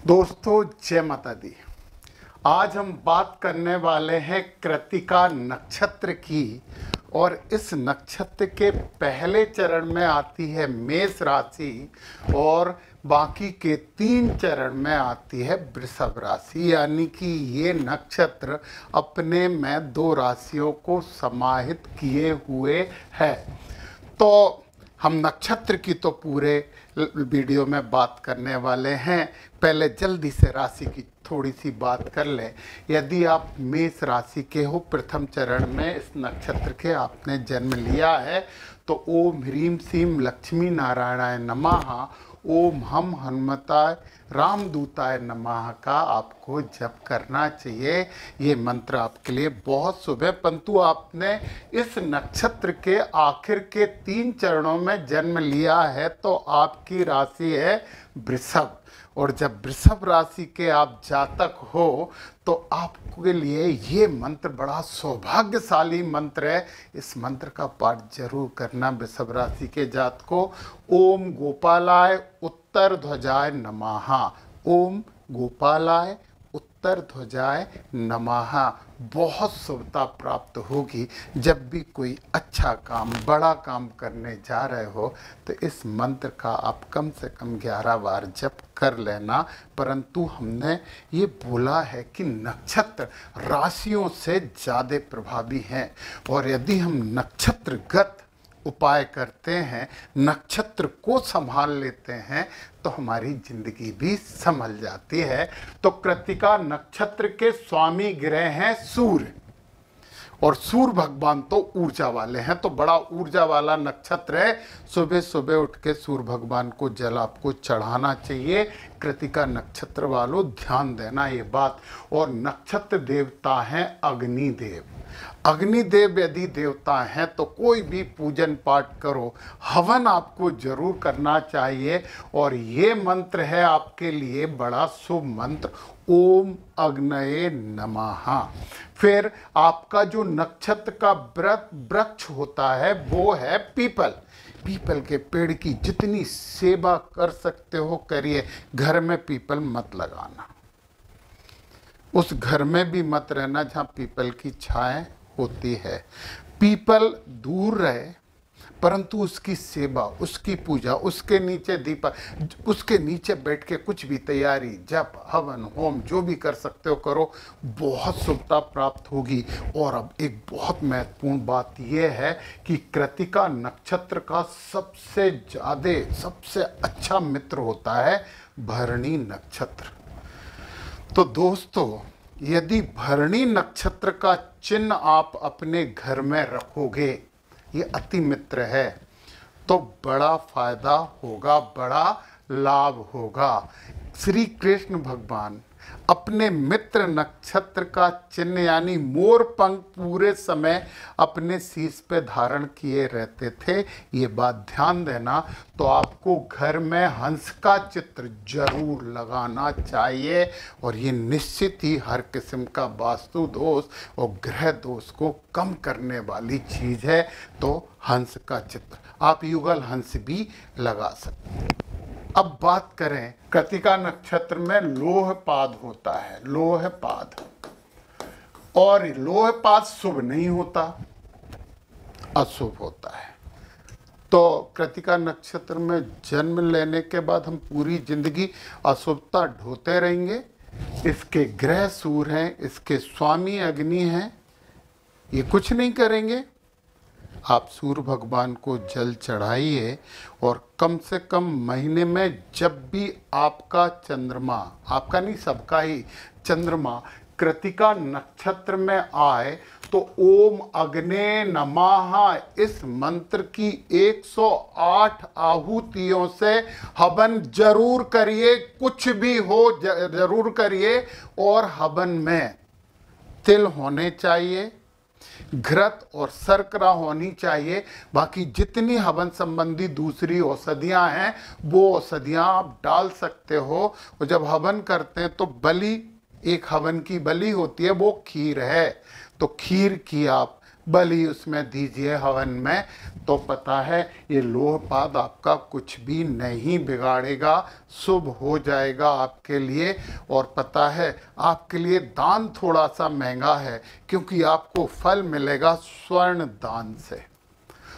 दोस्तों जय माता दी। आज हम बात करने वाले हैं कृत्तिका नक्षत्र की। और इस नक्षत्र के पहले चरण में आती है मेष राशि और बाकी के 3 चरण में आती है वृषभ राशि। यानी कि ये नक्षत्र अपने में 2 राशियों को समाहित किए हुए है। तो हम नक्षत्र की तो पूरे वीडियो में बात करने वाले हैं। पहले जल्दी से राशि की थोड़ी सी बात कर लें। यदि आप मेष राशि के हो, प्रथम चरण में इस नक्षत्र के आपने जन्म लिया है, तो ओम ह्रीम सीम लक्ष्मी नारायणाय नमः, ओम हम हनुमताय रामदूताय नमः का आपको जप करना चाहिए। ये मंत्र आपके लिए बहुत शुभ है। परंतु आपने इस नक्षत्र के आखिर के 3 चरणों में जन्म लिया है, तो आपकी राशि है वृषभ। और जब वृषभ राशि के आप जातक हो, तो आपके लिए ये मंत्र बड़ा सौभाग्यशाली मंत्र है। इस मंत्र का पाठ जरूर करना वृषभ राशि के जातकों। ओम गोपालाय उत्तर ध्वजाय नमः, ओम गोपालाय उत्तर ध्वजाय नमः। बहुत शुभता प्राप्त होगी। जब भी कोई अच्छा काम, बड़ा काम करने जा रहे हो, तो इस मंत्र का आप कम से कम 11 बार जप कर लेना। परंतु हमने ये बोला है कि नक्षत्र राशियों से ज़्यादा प्रभावी हैं, और यदि हम नक्षत्रगत उपाय करते हैं, नक्षत्र को संभाल लेते हैं, तो हमारी जिंदगी भी संभल जाती है। तो कृत्तिका नक्षत्र के स्वामी ग्रह हैं सूर्य, और सूर्य भगवान तो ऊर्जा वाले हैं, तो बड़ा ऊर्जा वाला नक्षत्र है। सुबह सुबह उठ के सूर्य भगवान को जल आपको चढ़ाना चाहिए। कृत्तिका नक्षत्र वालों ध्यान देना ये बात। और नक्षत्र देवता हैं अग्निदेव। अग्निदेव यदि देवता हैं तो कोई भी पूजन पाठ करो, हवन आपको जरूर करना चाहिए। और ये मंत्र है आपके लिए बड़ा शुभ मंत्र, ओम अग्नये नमः। फिर आपका जो नक्षत्र का वृक्ष होता है वो है पीपल। पीपल के पेड़ की जितनी सेवा कर सकते हो करिए। घर में पीपल मत लगाना, उस घर में भी मत रहना जहाँ पीपल की छाया होती है। पीपल दूर रहे, परंतु उसकी सेवा, उसकी पूजा, उसके नीचे दीपक, उसके नीचे बैठ के कुछ भी तैयारी, जप, हवन, होम जो भी कर सकते हो करो, बहुत शुभता प्राप्त होगी। और अब एक बहुत महत्वपूर्ण बात यह है कि कृत्तिका नक्षत्र का सबसे ज़्यादा, सबसे अच्छा मित्र होता है भरणी नक्षत्र। तो दोस्तों, यदि भरणी नक्षत्र का चिन्ह आप अपने घर में रखोगे, ये अति मित्र है, तो बड़ा फायदा होगा, बड़ा लाभ होगा। श्री कृष्ण भगवान अपने मित्र नक्षत्र का चिन्ह यानी मोर पंख पूरे समय अपने शीश पे धारण किए रहते थे। ये बात ध्यान देना। तो आपको घर में हंस का चित्र जरूर लगाना चाहिए, और ये निश्चित ही हर किस्म का वास्तु दोष और ग्रह दोष को कम करने वाली चीज़ है। तो हंस का चित्र आप युगल हंस भी लगा सकते हैं। अब बात करें, कृत्तिका नक्षत्र में लोहपाद होता है, लोहपाद। और लोहपाद शुभ नहीं होता, अशुभ होता है। तो कृत्तिका नक्षत्र में जन्म लेने के बाद हम पूरी जिंदगी अशुभता ढोते रहेंगे। इसके ग्रह सूर्य हैं, इसके स्वामी अग्नि हैं, ये कुछ नहीं करेंगे। आप सूर्य भगवान को जल चढ़ाइए, और कम से कम महीने में जब भी आपका चंद्रमा, आपका नहीं सबका ही चंद्रमा कृत्तिका नक्षत्र में आए, तो ओम अग्ने नमः इस मंत्र की 108 आहुतियों से हवन जरूर करिए। कुछ भी हो जरूर करिए। और हवन में तिल होने चाहिए, घृत और शर्करा होनी चाहिए। बाकी जितनी हवन संबंधी दूसरी औषधियां हैं, वो औषधियां आप डाल सकते हो। और जब हवन करते हैं तो बलि, एक हवन की बलि होती है, वो खीर है, तो खीर की आप बलि उसमें दीजिए हवन में, तो पता है ये लोहपाद आपका कुछ भी नहीं बिगाड़ेगा, शुभ हो जाएगा आपके लिए। और पता है आपके लिए दान थोड़ा सा महंगा है, क्योंकि आपको फल मिलेगा स्वर्ण दान से।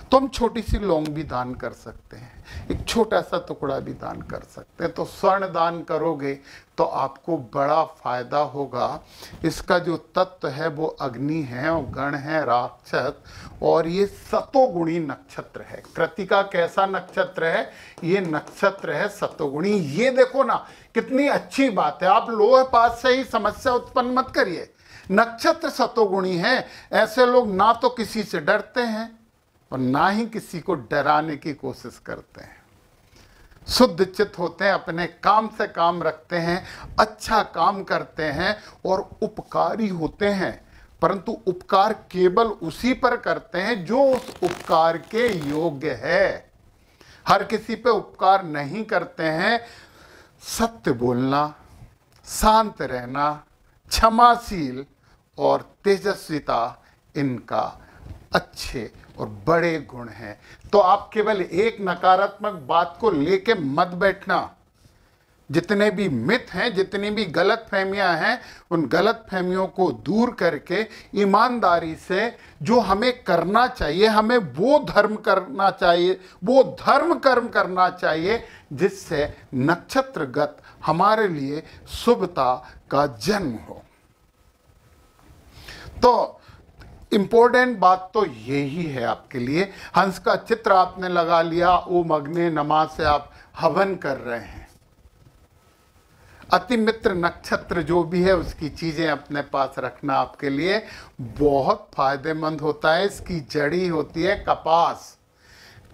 तो हम छोटी सी लौंग भी दान कर सकते हैं, एक छोटा सा टुकड़ा भी दान कर सकते हैं। तो स्वर्ण दान करोगे तो आपको बड़ा फायदा होगा। इसका जो तत्व है वो अग्नि है और गण है राक्षस, और ये सतोगुणी नक्षत्र है। कृतिका कैसा नक्षत्र है? ये नक्षत्र है सतोगुणी। ये देखो ना कितनी अच्छी बात है, आप लोह पात से ही समस्या उत्पन्न मत करिए। नक्षत्र सतोगुणी है, ऐसे लोग ना तो किसी से डरते हैं और ना ही किसी को डराने की कोशिश करते हैं। शुद्ध चित्त होते हैं, अपने काम से काम रखते हैं, अच्छा काम करते हैं और उपकारी होते हैं। परंतु उपकार केवल उसी पर करते हैं जो उस उपकार के योग्य है। हर किसी पे उपकार नहीं करते हैं। सत्य बोलना, शांत रहना, क्षमाशील और तेजस्विता इनका अच्छे और बड़े गुण हैं। तो आप केवल एक नकारात्मक बात को लेके मत बैठना। जितने भी मिथ हैं, जितनी भी गलत फहमियां हैं, उन गलत फहमियों को दूर करके ईमानदारी से जो हमें करना चाहिए, हमें वो धर्म करना चाहिए, वो धर्म कर्म करना चाहिए जिससे नक्षत्रगत हमारे लिए शुभता का जन्म हो। तो इंपॉर्टेंट बात तो यही है आपके लिए। हंस का चित्र आपने लगा लिया, ओम अग्ने नमः से आप हवन कर रहे हैं। अति मित्र नक्षत्र जो भी है उसकी चीजें अपने पास रखना आपके लिए बहुत फायदेमंद होता है। इसकी जड़ी होती है कपास।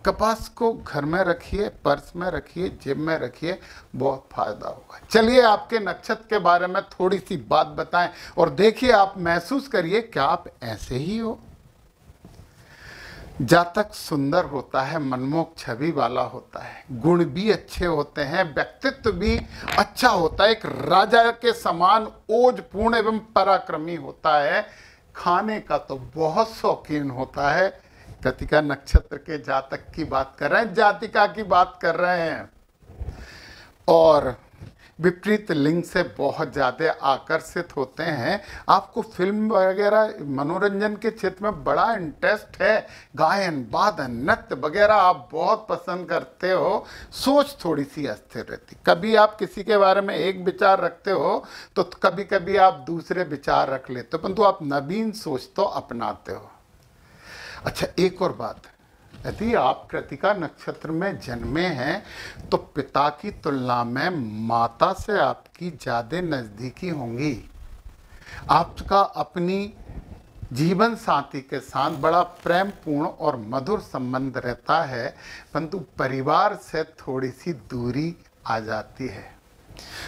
कपास को घर में रखिए, पर्स में रखिए, जेब में रखिए, बहुत फायदा होगा। चलिए आपके नक्षत्र के बारे में थोड़ी सी बात बताएं और देखिए, आप महसूस करिए क्या आप ऐसे ही हो। जातक सुंदर होता है, मनमोहक छवि वाला होता है, गुण भी अच्छे होते हैं, व्यक्तित्व भी अच्छा होता है, एक राजा के समान ओजपूर्ण एवं पराक्रमी होता है, खाने का तो बहुत शौकीन होता है। कृतिका नक्षत्र के जातक की बात कर रहे हैं, जातिका की बात कर रहे हैं। और विपरीत लिंग से बहुत ज़्यादा आकर्षित होते हैं। आपको फिल्म वगैरह मनोरंजन के क्षेत्र में बड़ा इंटरेस्ट है, गायन वादन नृत्य वगैरह आप बहुत पसंद करते हो। सोच थोड़ी सी अस्थिर रहती, कभी आप किसी के बारे में एक विचार रखते हो तो कभी कभी आप दूसरे विचार रख लेते हो, परंतु आप नवीन सोच तो अपनाते हो। अच्छा, एक और बात, यदि आप कृतिका नक्षत्र में जन्मे हैं तो पिता की तुलना में माता से आपकी ज़्यादा नज़दीकी होंगी। आपका अपनी जीवन साथी के साथ बड़ा प्रेम पूर्ण और मधुर संबंध रहता है, परंतु परिवार से थोड़ी सी दूरी आ जाती है।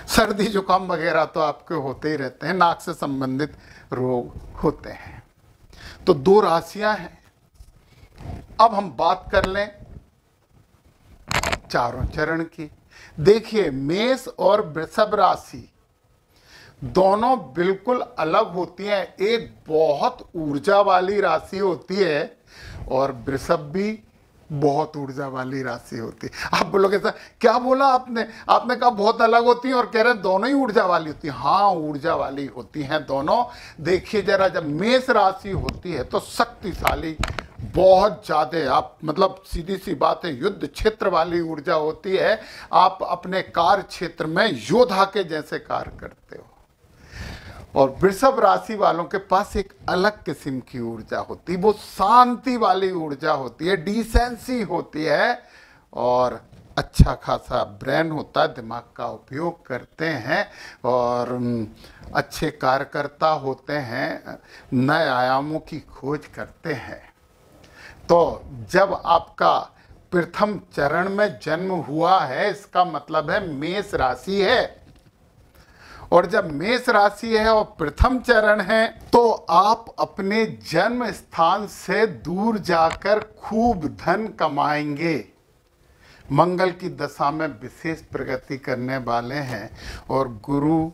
सर्दी जुकाम वगैरह तो आपके होते ही रहते हैं, नाक से संबंधित रोग होते हैं। तो 2 राशियां हैं। अब हम बात कर लें चारों चरण की। देखिए, मेष और वृषभ राशि दोनों बिल्कुल अलग होती हैं। एक बहुत ऊर्जा वाली राशि होती है और वृषभ भी बहुत ऊर्जा वाली राशि होती है। आप बोलोगे सर क्या बोला आपने? आपने कहा बहुत अलग होती हैं और कह रहे हैं दोनों ही ऊर्जा वाली होती हैं। हाँ, ऊर्जा वाली होती हैं दोनों। देखिए जरा, जब मेष राशि होती है तो शक्तिशाली, बहुत ज़्यादा, आप मतलब सीधी सी बात है, युद्ध क्षेत्र वाली ऊर्जा होती है। आप अपने कार्य क्षेत्र में योद्धा के जैसे कार्य करते हो। और वृषभ राशि वालों के पास एक अलग किस्म की ऊर्जा होती है, वो शांति वाली ऊर्जा होती है, डिसेंसी होती है और अच्छा खासा ब्रेन होता है, दिमाग का उपयोग करते हैं और अच्छे कार्यकर्ता होते हैं, नए आयामों की खोज करते हैं। तो जब आपका प्रथम चरण में जन्म हुआ है, इसका मतलब है मेष राशि है। और जब मेष राशि है और प्रथम चरण है तो आप अपने जन्म स्थान से दूर जाकर खूब धन कमाएंगे। मंगल की दशा में विशेष प्रगति करने वाले हैं और गुरु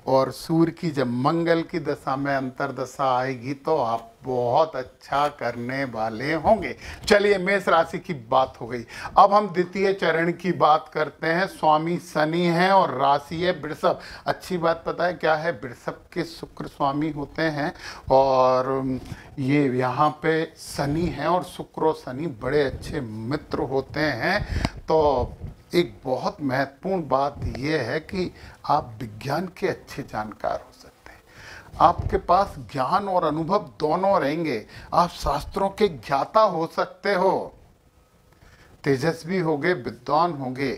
और सूर्य की जब मंगल की दशा में अंतर्दशा आएगी तो आप बहुत अच्छा करने वाले होंगे। चलिए, मेष राशि की बात हो गई। अब हम द्वितीय चरण की बात करते हैं। स्वामी शनि हैं और राशि है वृषभ। अच्छी बात पता है क्या है? वृषभ के शुक्र स्वामी होते हैं और ये यहाँ पे शनि हैं और शुक्र और शनि बड़े अच्छे मित्र होते हैं। तो एक बहुत महत्वपूर्ण बात यह है कि आप विज्ञान के अच्छे जानकार हो सकते हैं। आपके पास ज्ञान और अनुभव दोनों रहेंगे। आप शास्त्रों के ज्ञाता हो सकते हो, तेजस्वी होगे, विद्वान होगे।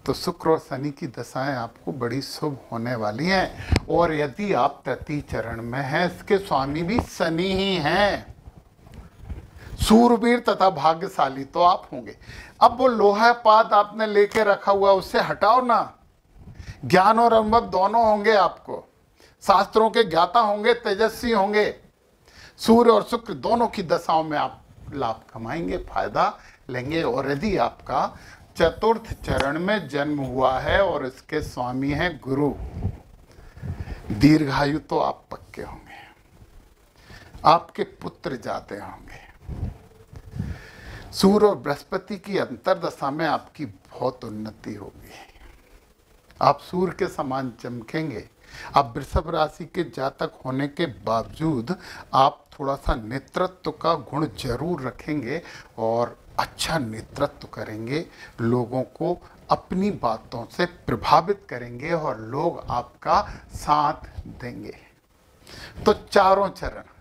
तो शुक्र और शनि की दशाएं आपको बड़ी शुभ होने वाली हैं। और यदि आप तृतीय चरण में हैं, इसके स्वामी भी शनि ही हैं। सूरवीर तथा भाग्यशाली तो आप होंगे। अब वो लोहा पात आपने लेके रखा हुआ उससे हटाओ ना। ज्ञान और अनुभव दोनों होंगे आपको, शास्त्रों के ज्ञाता होंगे, तेजस्वी होंगे। सूर्य और शुक्र दोनों की दशाओं में आप लाभ कमाएंगे, फायदा लेंगे। और यदि आपका चतुर्थ चरण में जन्म हुआ है और इसके स्वामी हैं गुरु, दीर्घायु तो आप पक्के होंगे, आपके पुत्र जाते होंगे। सूर्य और बृहस्पति की अंतर्दशा में आपकी बहुत उन्नति होगी। आप सूर्य के समान चमकेंगे। आप वृषभ राशि के जातक होने के बावजूद आप थोड़ा सा नेतृत्व का गुण जरूर रखेंगे और अच्छा नेतृत्व करेंगे। लोगों को अपनी बातों से प्रभावित करेंगे और लोग आपका साथ देंगे। तो चारों चरण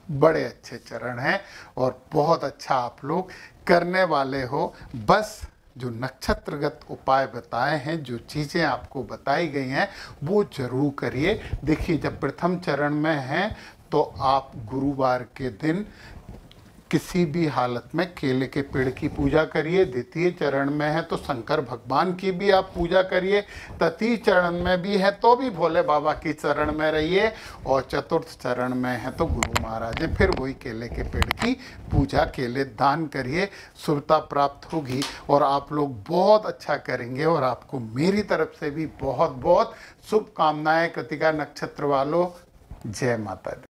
बड़े अच्छे चरण हैं और बहुत अच्छा आप लोग करने वाले हो। बस जो नक्षत्रगत उपाय बताए हैं, जो चीज़ें आपको बताई गई हैं, वो जरूर करिए। देखिए, जब प्रथम चरण में हैं तो आप गुरुवार के दिन किसी भी हालत में केले के पेड़ की पूजा करिए। द्वितीय चरण में है तो शंकर भगवान की भी आप पूजा करिए। तृतीय चरण में भी है तो भी भोले बाबा की चरण में रहिए। और चतुर्थ चरण में है तो गुरु महाराज है, फिर वही केले के पेड़ की पूजा, केले दान करिए। शुभता प्राप्त होगी और आप लोग बहुत अच्छा करेंगे। और आपको मेरी तरफ से भी बहुत बहुत शुभकामनाएं। कृतिका नक्षत्र वालों, जय माता दी।